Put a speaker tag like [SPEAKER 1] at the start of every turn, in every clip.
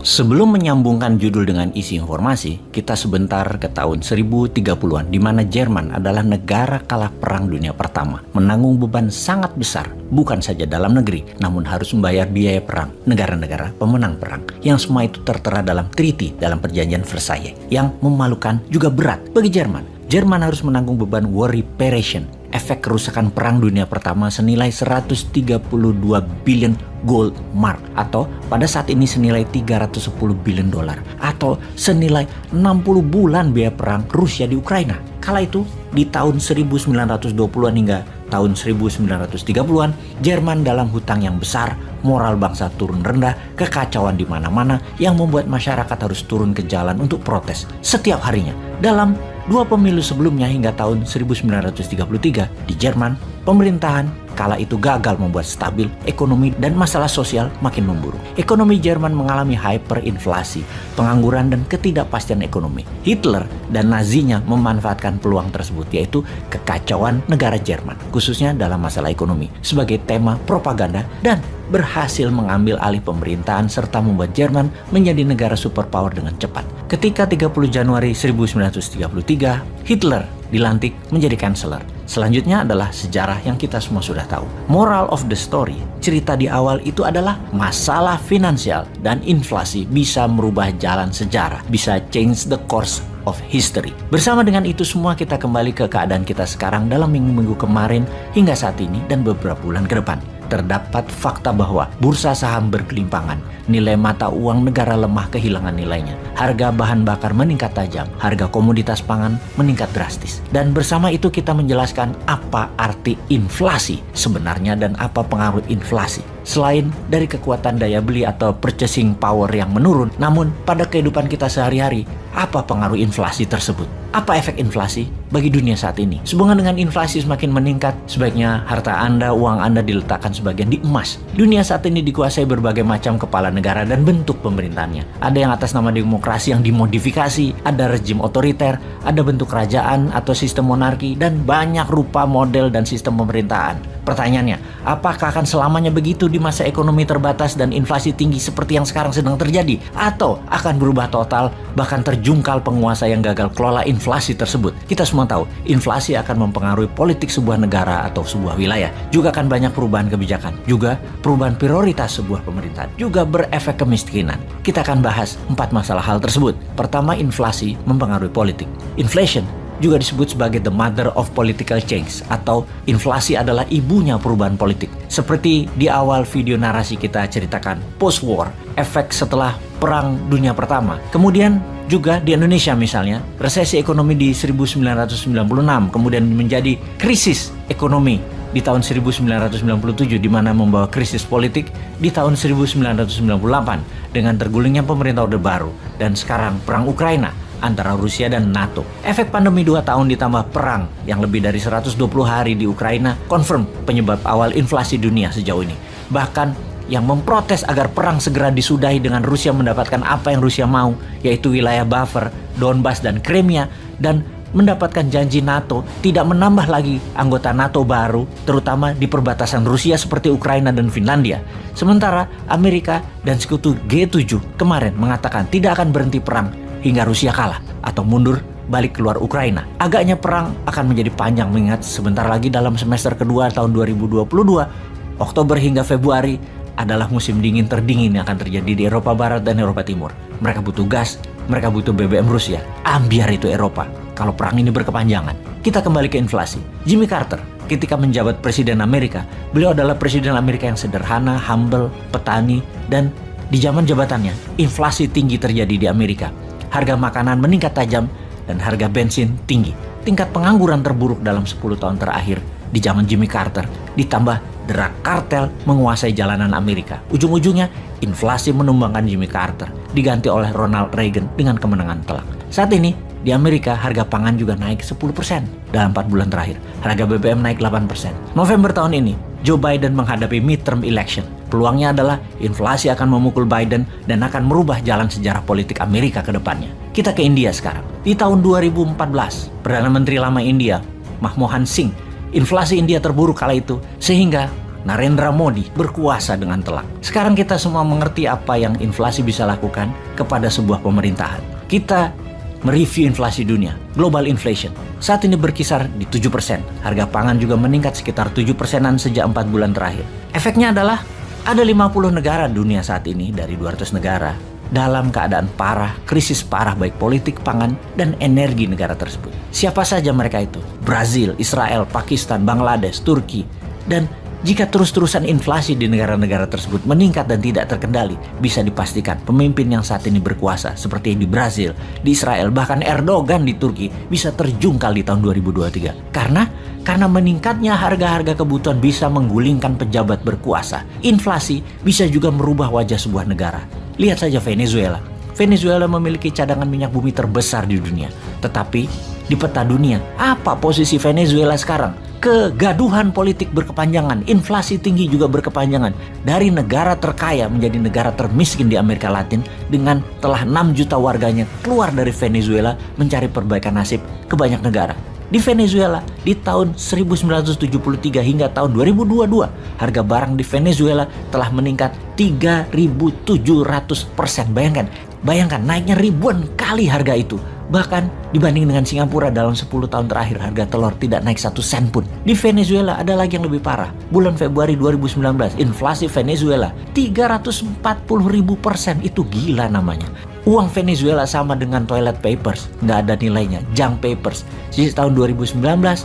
[SPEAKER 1] Sebelum menyambungkan judul dengan isi informasi, kita sebentar ke tahun 1030-an di mana Jerman adalah negara kalah Perang Dunia Pertama, menanggung beban sangat besar, bukan saja dalam negeri, namun harus membayar biaya perang negara-negara pemenang perang, yang semua itu tertera dalam treaty dalam perjanjian Versailles, yang memalukan juga berat bagi Jerman. Jerman harus menanggung beban war reparation, efek kerusakan Perang Dunia Pertama senilai 132 billion gold mark, atau pada saat ini senilai 310 billion dolar, atau senilai 60 bulan biaya perang Rusia di Ukraina. Kala itu di tahun 1920-an hingga tahun 1930-an, Jerman dalam hutang yang besar, moral bangsa turun rendah, kekacauan di mana-mana yang membuat masyarakat harus turun ke jalan untuk protes setiap harinya. Dalam 2 pemilu sebelumnya hingga tahun 1933 di Jerman, pemerintahan kala itu gagal membuat stabil ekonomi dan masalah sosial makin memburuk. Ekonomi Jerman mengalami hyperinflasi, pengangguran dan ketidakpastian ekonomi. Hitler dan Nazinya memanfaatkan peluang tersebut, yaitu kekacauan negara Jerman, khususnya dalam masalah ekonomi, sebagai tema propaganda dan berhasil mengambil alih pemerintahan serta membuat Jerman menjadi negara superpower dengan cepat. Ketika 30 Januari 1933, Hitler dilantik menjadi kanseler. Selanjutnya adalah sejarah yang kita semua sudah tahu. Moral of the story, cerita di awal itu adalah masalah finansial dan inflasi bisa merubah jalan sejarah, bisa change the course of history. Bersama dengan itu semua, kita kembali ke keadaan kita sekarang dalam minggu-minggu kemarin hingga saat ini dan beberapa bulan ke depan. Terdapat fakta bahwa bursa saham bergelimpangan, nilai mata uang negara lemah kehilangan nilainya, harga bahan bakar meningkat tajam, harga komoditas pangan meningkat drastis. Dan bersama itu kita menjelaskan apa arti inflasi sebenarnya dan apa pengaruh inflasi. Selain dari kekuatan daya beli atau purchasing power yang menurun, namun pada kehidupan kita sehari-hari, apa pengaruh inflasi tersebut? Apa efek inflasi bagi dunia saat ini? Sehubungan dengan inflasi semakin meningkat, sebaiknya harta Anda, uang Anda diletakkan sebagian di emas. Dunia saat ini dikuasai berbagai macam kepala negara dan bentuk pemerintahannya. Ada yang atas nama demokrasi yang dimodifikasi, ada rezim otoriter, ada bentuk kerajaan atau sistem monarki, dan banyak rupa, model, dan sistem pemerintahan. Pertanyaannya, apakah akan selamanya begitu di masa ekonomi terbatas dan inflasi tinggi seperti yang sekarang sedang terjadi? Atau akan berubah total, bahkan terjungkal penguasa yang gagal kelola inflasi tersebut? Kita semua tahu, inflasi akan mempengaruhi politik sebuah negara atau sebuah wilayah. Juga akan banyak perubahan kebijakan, juga perubahan prioritas sebuah pemerintahan, juga berefek kemiskinan. Kita akan bahas 4 masalah hal tersebut. Pertama, inflasi mempengaruhi politik. Inflation juga disebut sebagai the mother of political change, atau inflasi adalah ibunya perubahan politik. Seperti di awal video narasi kita ceritakan, post-war, efek setelah Perang Dunia Pertama. Kemudian juga di Indonesia misalnya, resesi ekonomi di 1996, kemudian menjadi krisis ekonomi di tahun 1997, di mana membawa krisis politik di tahun 1998 dengan tergulingnya pemerintah Orde Baru, dan sekarang perang Ukraina antara Rusia dan NATO. Efek pandemi 2 tahun ditambah perang yang lebih dari 120 hari di Ukraina confirm penyebab awal inflasi dunia sejauh ini. Bahkan yang memprotes agar perang segera disudahi dengan Rusia mendapatkan apa yang Rusia mau, yaitu wilayah buffer, Donbas dan Crimea, dan mendapatkan janji NATO tidak menambah lagi anggota NATO baru, terutama di perbatasan Rusia seperti Ukraina dan Finlandia. Sementara Amerika dan sekutu G7 kemarin mengatakan tidak akan berhenti perang hingga Rusia kalah atau mundur balik keluar Ukraina. Agaknya perang akan menjadi panjang, mengingat sebentar lagi dalam semester kedua tahun 2022, Oktober hingga Februari adalah musim dingin terdingin yang akan terjadi di Eropa Barat dan Eropa Timur. Mereka butuh gas, mereka butuh BBM Rusia. Ambiar itu Eropa kalau perang ini berkepanjangan. Kita kembali ke inflasi. Jimmy Carter ketika menjabat Presiden Amerika, beliau adalah Presiden Amerika yang sederhana, humble, petani, dan di zaman jabatannya, inflasi tinggi terjadi di Amerika. Harga makanan meningkat tajam dan harga bensin tinggi. Tingkat pengangguran terburuk dalam 10 tahun terakhir di zaman Jimmy Carter, ditambah derak kartel menguasai jalanan Amerika. Ujung-ujungnya inflasi menumbangkan Jimmy Carter, diganti oleh Ronald Reagan dengan kemenangan telak. Saat ini di Amerika harga pangan juga naik 10% dalam 4 bulan terakhir. Harga BBM naik 8%. November tahun ini Joe Biden menghadapi midterm election. Peluangnya adalah inflasi akan memukul Biden dan akan merubah jalan sejarah politik Amerika ke depannya. Kita ke India sekarang. Di tahun 2014, Perdana Menteri lama India, Manmohan Singh, inflasi India terburuk kala itu, sehingga Narendra Modi berkuasa dengan telak. Sekarang kita semua mengerti apa yang inflasi bisa lakukan kepada sebuah pemerintahan. Kita mereview inflasi dunia, global inflation. Saat ini berkisar di 7%. Harga pangan juga meningkat sekitar 7%-an sejak 4 bulan terakhir. Efeknya adalah ada 50 negara dunia saat ini dari 200 negara dalam keadaan parah, krisis parah baik politik, pangan, dan energi negara tersebut. Siapa saja mereka itu? Brazil, Israel, Pakistan, Bangladesh, Turki, dan jika terus-terusan inflasi di negara-negara tersebut meningkat dan tidak terkendali, bisa dipastikan pemimpin yang saat ini berkuasa seperti di Brazil, di Israel, bahkan Erdogan di Turki bisa terjungkal di tahun 2023. Karena meningkatnya harga-harga kebutuhan bisa menggulingkan pejabat berkuasa. Inflasi bisa juga merubah wajah sebuah negara. Lihat saja Venezuela. Venezuela memiliki cadangan minyak bumi terbesar di dunia. Tetapi di peta dunia, apa posisi Venezuela sekarang? Kegaduhan politik berkepanjangan, inflasi tinggi juga berkepanjangan. Dari negara terkaya menjadi negara termiskin di Amerika Latin dengan telah 6 juta warganya keluar dari Venezuela mencari perbaikan nasib ke banyak negara. Di Venezuela, di tahun 1973 hingga tahun 2022, harga barang di Venezuela telah meningkat 3.700%. Bayangkan naiknya ribuan kali harga itu. Bahkan dibanding dengan Singapura dalam 10 tahun terakhir harga telur tidak naik 1 sen pun. Di Venezuela ada lagi yang lebih parah. Bulan Februari 2019, inflasi Venezuela 340.000%. Itu gila namanya. Uang Venezuela sama dengan toilet papers, nggak ada nilainya, junk papers. Sejak tahun 2019, 20%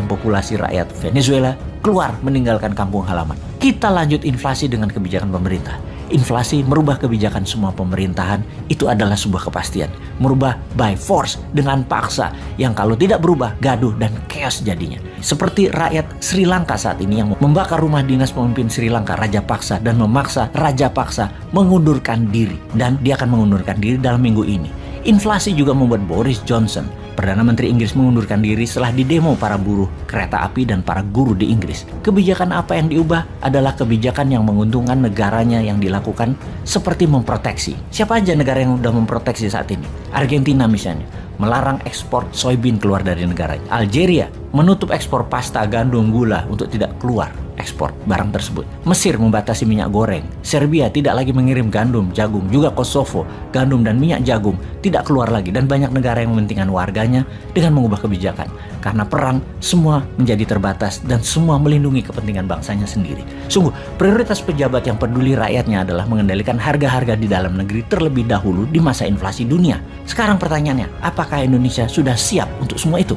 [SPEAKER 1] populasi rakyat Venezuela keluar meninggalkan kampung halaman. Kita lanjut inflasi dengan kebijakan pemerintah. Inflasi merubah kebijakan semua pemerintahan, itu adalah sebuah kepastian. Merubah by force, dengan paksa, yang kalau tidak berubah, gaduh dan chaos jadinya. Seperti rakyat Sri Lanka saat ini yang membakar rumah dinas pemimpin Sri Lanka, Raja Paksa, dan memaksa Raja Paksa mengundurkan diri. Dan dia akan mengundurkan diri dalam minggu ini. Inflasi juga membuat Boris Johnson, Perdana Menteri Inggris, mengundurkan diri setelah didemo para buruh kereta api dan para guru di Inggris. Kebijakan apa yang diubah adalah kebijakan yang menguntungkan negaranya yang dilakukan seperti memproteksi. Siapa aja negara yang sudah memproteksi saat ini? Argentina misalnya, melarang ekspor soybean keluar dari negaranya. Algeria menutup ekspor pasta, gandum, gula untuk tidak keluar ekspor barang tersebut. Mesir membatasi minyak goreng. Serbia tidak lagi mengirim gandum, jagung. Juga Kosovo, gandum dan minyak jagung tidak keluar lagi. Dan banyak negara yang mementingkan warganya dengan mengubah kebijakan. Karena perang, semua menjadi terbatas dan semua melindungi kepentingan bangsanya sendiri. Sungguh, prioritas pejabat yang peduli rakyatnya adalah mengendalikan harga-harga di dalam negeri terlebih dahulu di masa inflasi dunia. Sekarang pertanyaannya, apakah Indonesia sudah siap untuk semua itu?